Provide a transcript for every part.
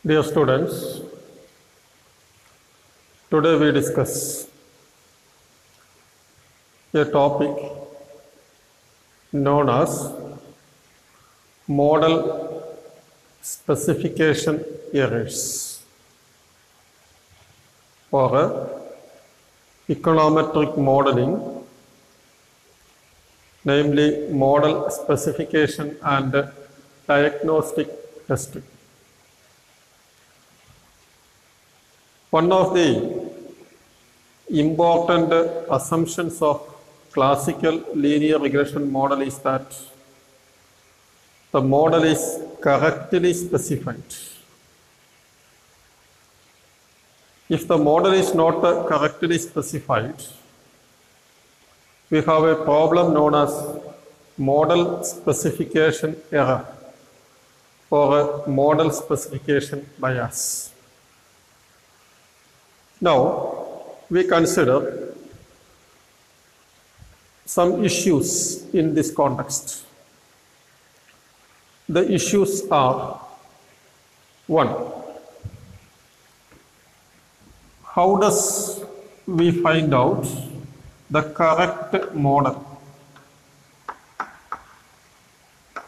Dear students, today we discuss a topic known as model specification errors or econometric modeling, namely model specification and diagnostic testing. One of the important assumptions of classical linear regression model is that the model is correctly specified. If the model is not correctly specified, we have a problem known as model specification error or model specification bias. Now, we consider some issues in this context. The issues are: 1. How does we find out the correct model?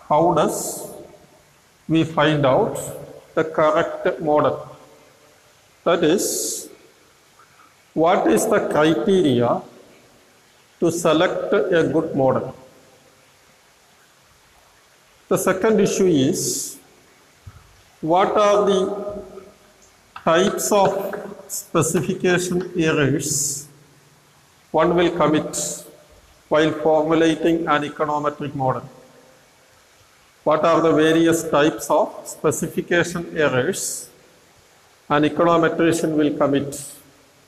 How does we find out the correct model? That is, what is the criteria to select a good model? The second issue is, what are the types of specification errors one will commit while formulating an econometric model? What are the various types of specification errors an econometrician will commit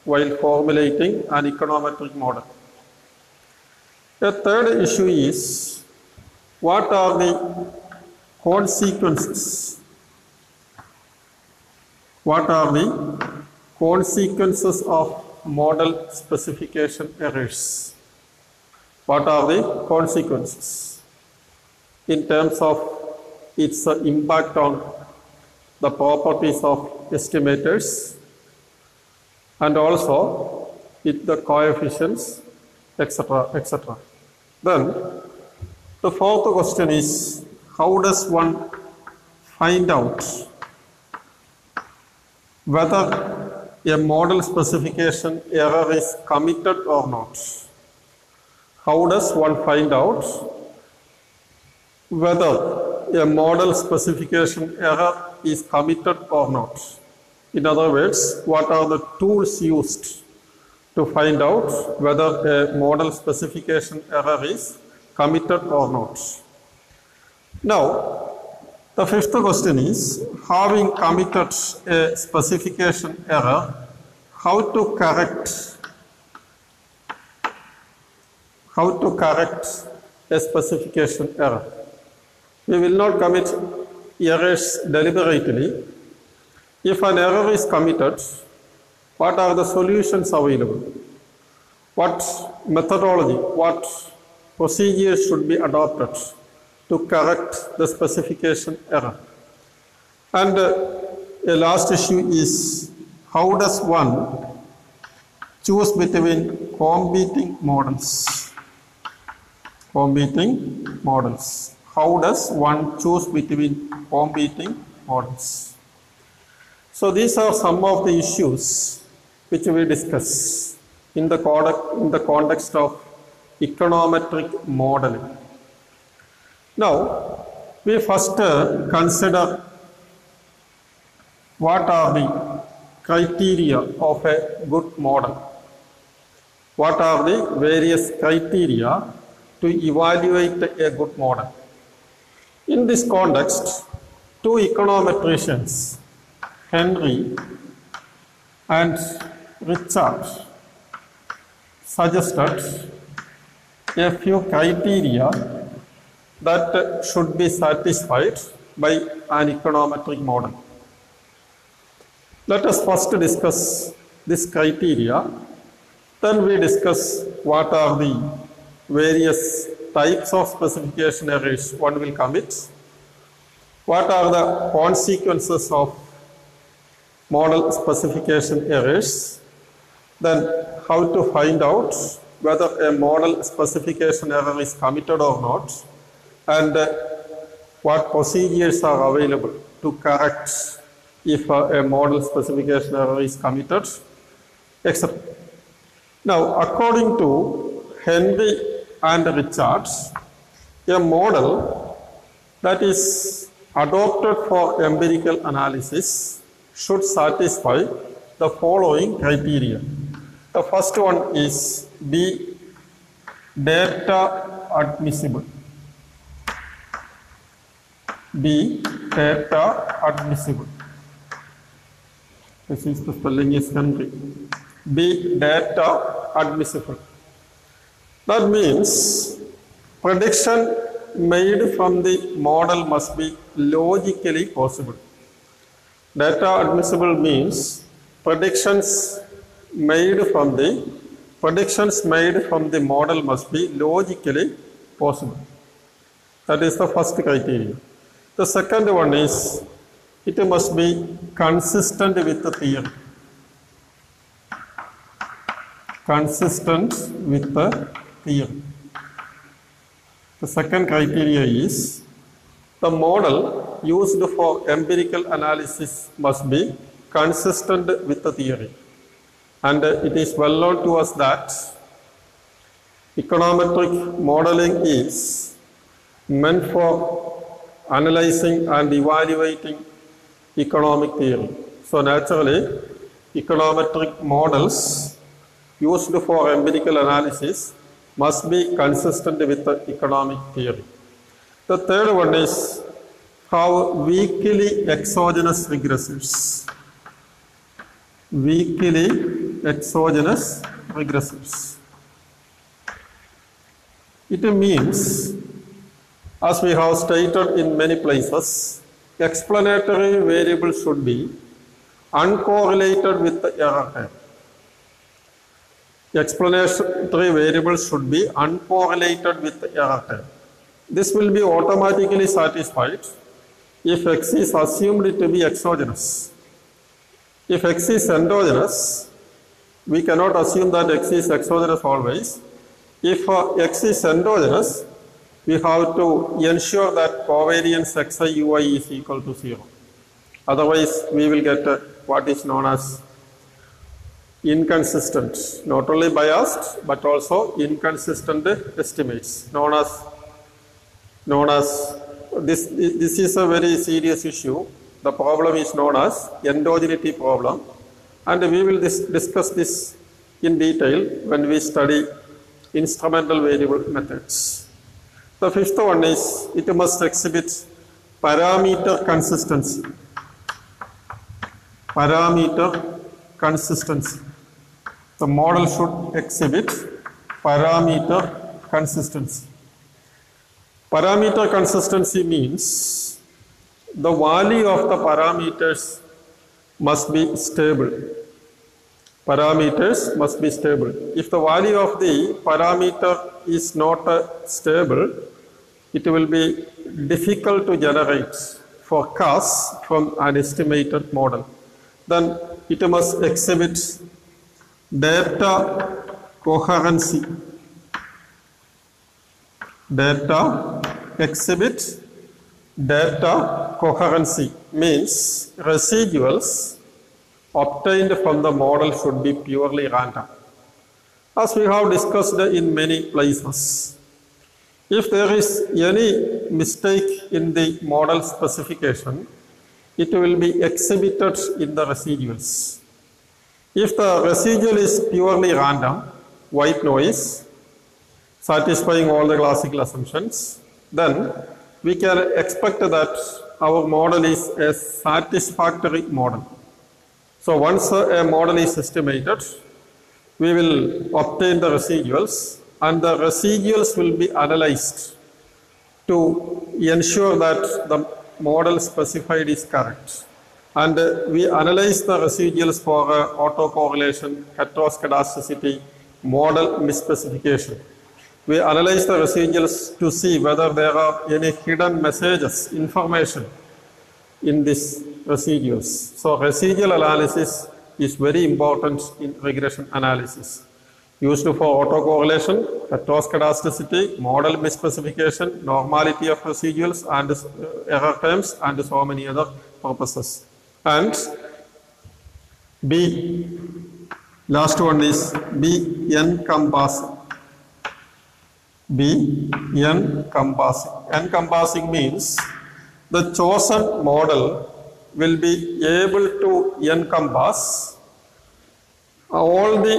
while formulating an econometric model? The third issue is, what are the consequences? What are the consequences of model specification errors? What are the consequences in terms of its impact on the properties of estimators, and also with the coefficients, etc., etc. Then the fourth question is, how does one find out whether a model specification error is committed or not? How does one find out whether a model specification error is committed or not? In other words, what are the tools used to find out whether a model specification error is committed or not? Now, the fifth question is, having committed a specification error, how to correct a specification error? We will not commit errors deliberately. If an error is committed, what are the solutions available? What methodology, what procedures should be adopted to correct the specification error? And a last issue is, how does one choose between competing models? Competing models. How does one choose between competing models? So these are some of the issues which we discuss in the context of econometric modeling. Now, we first consider what are the criteria of a good model. What are the various criteria to evaluate a good model? In this context, two econometricians, Henry and Richard, suggested a few criteria that should be satisfied by an econometric model. Let us first discuss this criteria, then we discuss what are the various types of specification errors one will commit, what are the consequences of model specification errors, then how to find out whether a model specification error is committed or not, and what procedures are available to correct if a model specification error is committed, etc. Now, according to Henry and Richards, a model that is adopted for empirical analysis should satisfy the following criteria. The first one is be data admissible. Be data admissible. This is the spelling is Henry. Be data admissible. That means prediction made from the model must be logically possible. Data admissible means predictions made from the model must be logically possible. That is the first criteria. The second one is it must be consistent with the theory. Consistent with the theory. The second criteria is the model used for empirical analysis must be consistent with the theory. And it is well known to us that econometric modeling is meant for analyzing and evaluating economic theory. So naturally, econometric models used for empirical analysis must be consistent with the economic theory. The third one is how weakly exogenous regressors. Weakly exogenous regressors. It means, as we have stated in many places, explanatory variable should be uncorrelated with the error term. Explanatory variable should be uncorrelated with the error term. This will be automatically satisfied if X is assumed to be exogenous. If X is endogenous, we cannot assume that X is exogenous always. If X is endogenous, we have to ensure that covariance Xi Ui is equal to 0. Otherwise, we will get what is known as inconsistent, not only biased, but also inconsistent estimates, known as this is a very serious issue. The problem is known as endogeneity problem, and we will discuss this in detail when we study instrumental variable methods. The fifth one is it must exhibit parameter consistency. Parameter consistency. The model should exhibit parameter consistency. Parameter consistency means the value of the parameters must be stable. Parameters must be stable. If the value of the parameter is not stable, it will be difficult to generate forecasts from an estimated model. Then it must exhibit data coherency. Exhibit data coherency means residuals obtained from the model should be purely random. As we have discussed in many places, if there is any mistake in the model specification, it will be exhibited in the residuals. If the residual is purely random, white noise, satisfying all the classical assumptions, then we can expect that our model is a satisfactory model. So once a model is estimated, we will obtain the residuals, and the residuals will be analyzed to ensure that the model specified is correct. And we analyze the residuals for autocorrelation, heteroscedasticity, model misspecification. We analyze the residuals to see whether there are any hidden messages, information in this residuals. So residual analysis is very important in regression analysis. Used for autocorrelation, heteroscedasticity, model misspecification, normality of residuals and error terms, and so many other purposes. And B, last one is B encompassing. B encompassing. Encompassing means the chosen model will be able to encompass all the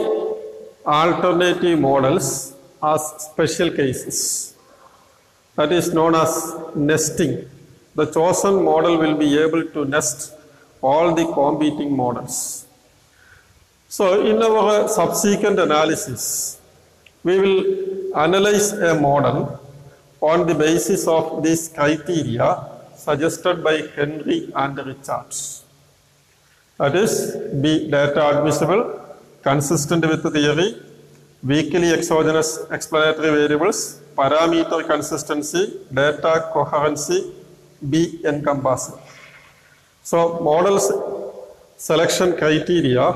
alternative models as special cases. That is known as nesting. The chosen model will be able to nest all the competing models. So in our subsequent analysis, we will analyze a model on the basis of these criteria suggested by Henry and Richards. That is, be data admissible, consistent with the theory, weakly exogenous explanatory variables, parameter consistency, data coherency, be encompassing. So model selection criteria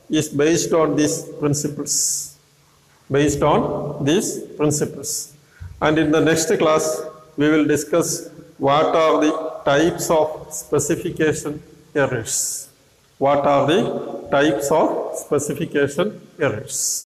is based on these principles. And in the next class, we will discuss what are the types of specification errors.